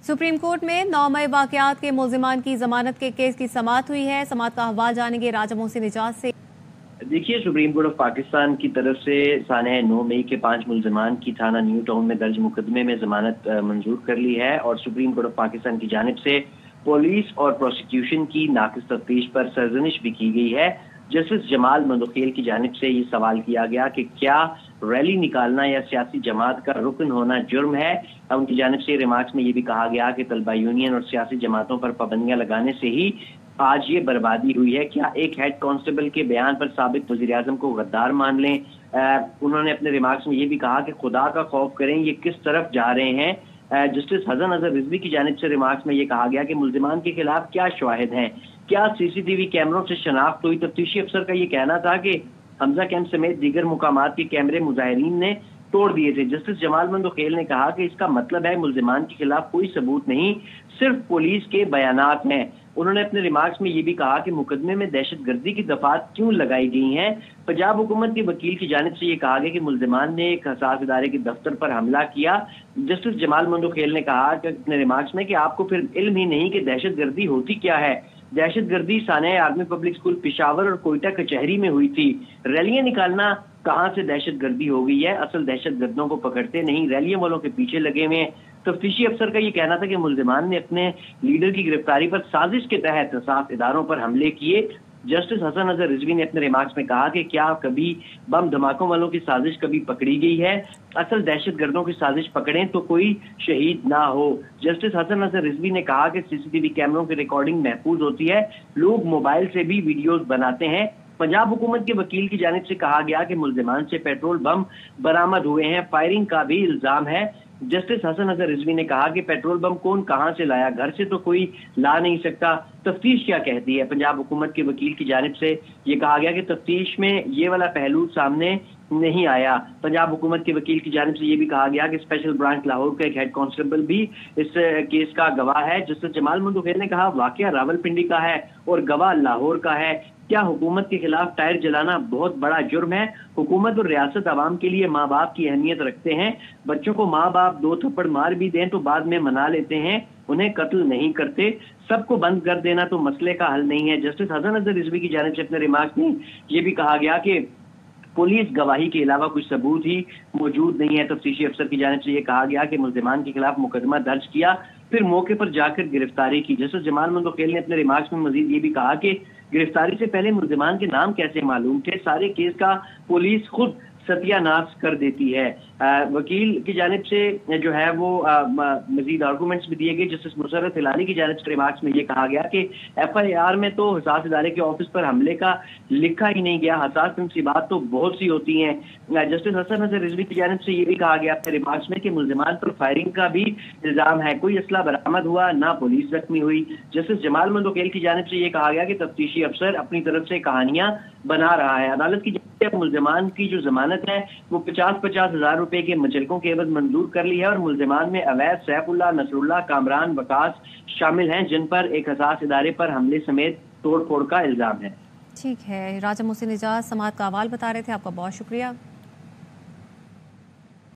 Supreme court में 9 मई वाकयात के मुल्जिमान की जमानत के केस की समाअत हुई है। समाअत का अहवाल जानेंगे राजा मोहसिन इजाज से। देखिए, सुप्रीम कोर्ट ऑफ पाकिस्तान की तरफ से साने 9 मई के 5 मुल्जिमान की थाना न्यू टाउन में दर्ज मुकदमे में जमानत मंजूर कर ली है और सुप्रीम कोर्ट ऑफ पाकिस्तान की जानिब से पुलिस और प्रोसिक्यूशन की नाकिस तफ्तीश पर सरजनिश भी की गई है। जस्टिस जमाल मंदोखेल की जानिब से ये सवाल किया गया कि क्या रैली निकालना या सियासी जमात का रुकन होना जुर्म है। उनकी जानिब से रिमार्क्स में ये भी कहा गया कि तलबा यूनियन और सियासी जमातों पर पाबंदियां लगाने से ही आज ये बर्बादी हुई है। क्या एक हेड कांस्टेबल के बयान पर साबिक वज़ीर-ए-आज़म को गद्दार मान लें। उन्होंने अपने रिमार्क्स में ये भी कहा कि खुदा का खौफ करें, ये किस तरफ जा रहे हैं। जस्टिस हसन अजहर रिजवी की जानिब से रिमार्क्स में ये कहा गया कि मुल्जिमान के खिलाफ क्या शवाहिद हैं, क्या सीसीटीवी कैमरों से शनाख्त हुई। तफ्तीशी अफसर का ये कहना था कि हमजा कैंप समेत दीगर मुकामात के कैमरे मुजाहिरीन ने तोड़ दिए थे। जस्टिस जमाल मंदोखेल ने कहा कि इसका मतलब है मुल्जिमान के खिलाफ कोई सबूत नहीं, सिर्फ पुलिस के बयानात हैं। उन्होंने अपने रिमार्क्स में ये भी कहा कि मुकदमे में दहशतगर्दी की दफात क्यों लगाई गई हैं। पंजाब हुकूमत के वकील की जानिब से ये कहा गया कि मुल्जिमान ने एक हसास इदारे के दफ्तर पर हमला किया। जस्टिस जमाल मंदोखेल ने कहा कि अपने रिमार्क्स में कि आपको फिर इल्म ही नहीं कि दहशतगर्दी होती क्या है। दहशतगर्दी साने आर्मी पब्लिक स्कूल पेशावर और कोयटा कचहरी में हुई थी। रैलियां निकालना कहां से दहशतगर्दी हो गई है। असल दहशतगर्दों को पकड़ते नहीं, रैलियों वालों के पीछे लगे हुए हैं। तफ्तीशी अफसर का ये कहना था कि मुल्जिमान ने अपने लीडर की गिरफ्तारी पर साजिश के तहत हसास इदारों पर हमले किए। जस्टिस हसन अजहर रिजवी ने अपने रिमार्क्स में कहा कि क्या कभी बम धमाकों वालों की साजिश कभी पकड़ी गई है। असल दहशतगर्दों की साजिश पकड़ें तो कोई शहीद ना हो। जस्टिस हसन अजहर रिजवी ने कहा कि सीसीटीवी कैमरों की रिकॉर्डिंग महफूज होती है, लोग मोबाइल से भी वीडियोस बनाते हैं। पंजाब हुकूमत के वकील की जानिब से कहा गया कि मुल्जिमान से पेट्रोल बम बरामद हुए हैं, फायरिंग का भी इल्जाम है। जस्टिस हसन अजहर रिजवी ने कहा कि पेट्रोल बम कौन कहां से लाया, घर से तो कोई ला नहीं सकता। तफ्तीश क्या कहती है। पंजाब हुकूमत के वकील की जानिब से ये कहा गया कि तफ्तीश में ये वाला पहलू सामने नहीं आया। पंजाब हुकूमत के वकील की जानिब से ये भी कहा गया कि स्पेशल ब्रांच लाहौर का एक हेड कांस्टेबल भी इस केस का गवाह है। जस्टिस जमाल मंदोखेल ने कहा वाकया रावलपिंडी का है और गवाह लाहौर का है। क्या हुकूमत के खिलाफ टायर जलाना बहुत बड़ा जुर्म है। हुकूमत और रियासत आवाम के लिए माँ बाप की अहमियत रखते हैं। बच्चों को माँ बाप 2 थप्पड़ मार भी दें तो बाद में मना लेते हैं, उन्हें कत्ल नहीं करते। सबको बंद कर देना तो मसले का हल नहीं है। जस्टिस हसन अजहर रिजवी की जानिब से अपने रिमार्क्स में ये भी कहा गया कि पुलिस गवाही के अलावा कुछ सबूत ही मौजूद नहीं है। तफ्तीशी अफसर की जानिब से ये कहा गया कि मुल्जिमान के खिलाफ मुकदमा दर्ज किया, फिर मौके पर जाकर गिरफ्तारी की। जस्टिस जमाल मंदोखेल ने अपने रिमार्क्स में मजीद ये भी कहा कि गिरफ्तारी से पहले मुल्जिमान के नाम कैसे मालूम थे, सारे केस का पुलिस खुद सत्यानाश कर देती है। वकील की जानिब से जो है वो मजीद आर्गूमेंट्स भी दिए गए। जस्टिस मुसर्रत हिलाली की जानिब से रिमार्क्स में ये कहा गया कि FIR में तो हसास इदारे के ऑफिस पर हमले का लिखा ही नहीं गया, हसास मुसीबात तो बहुत सी होती हैं। जस्टिस हसन अजहर रिजवी की जानिब से ये भी कहा गया अपने रिमार्क्स में कि मुल्जिमान पर फायरिंग का भी इल्जाम है, कोई असला बरामद हुआ ना पुलिस जख्मी हुई। जस्टिस जमाल मंदोखेल की जानिब से ये कहा गया कि तफ्तीशी अफसर अपनी तरफ से कहानियां बना रहा है। अदालत की मुल्जिमान की जो जमानत है वो 50-50 हजार रुपए के मुचलकों के एवज मंजूर कर ली है और मुल्जिमान में अवैध, सैफुल्लाह, नसरुल्लाह, कामरान, वकास शामिल हैं, जिन पर एक हसास इदारे पर हमले समेत तोड़ फोड़ का इल्जाम है। ठीक है, राजा मोहसिन इजाज समाअत का अहवाल बता रहे थे, आपका बहुत शुक्रिया।